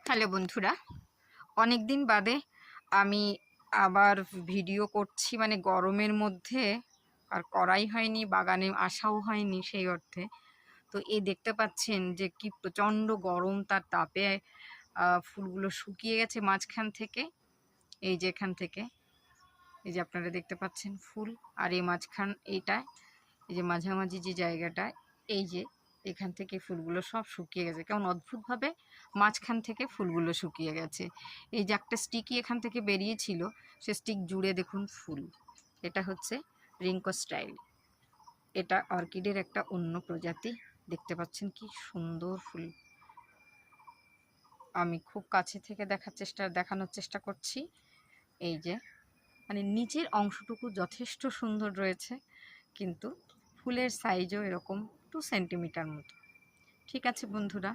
Hello বন্ধুরা, অনেক দিন বাদে আমি আবার ভিডিও করছি। মানে গরমের মধ্যে আর করাই হয়নি, বাগানে আসাও হয়নি সেই অর্থে। তো এই দেখতে পাচ্ছেন যে কি প্রচণ্ড গরম, তার তাপে ফুলগুলো শুকিয়ে গেছে মাঝখান থেকে। এই যে এখান থেকে, এই যে আপনারা দেখতে পাচ্ছেন ফুল, আর এই মাঝখান এইটায়, এই যে মাঝামাঝি যে জায়গাটায়, এই যে এখান থেকে ফুলগুলো সব শুকিয়ে গেছে। কেমন অদ্ভুতভাবে মাঝখান থেকে ফুলগুলো শুকিয়ে গেছে। এই যে একটা স্টিকই এখান থেকে বেরিয়েছিল, সে স্টিক জুড়ে দেখুন ফুল। এটা হচ্ছে রিঙ্কো স্টাইল। এটা অর্কিডের একটা অন্য প্রজাতি। দেখতে পাচ্ছেন কি সুন্দর ফুল। আমি খুব কাছে থেকে দেখানোর চেষ্টা করছি। এই যে মানে নিচের অংশটুকু যথেষ্ট সুন্দর রয়েছে, কিন্তু ফুলের সাইজও এরকম 2 সেন্টিমিটার মতো। ঠিক আছে বন্ধুরা,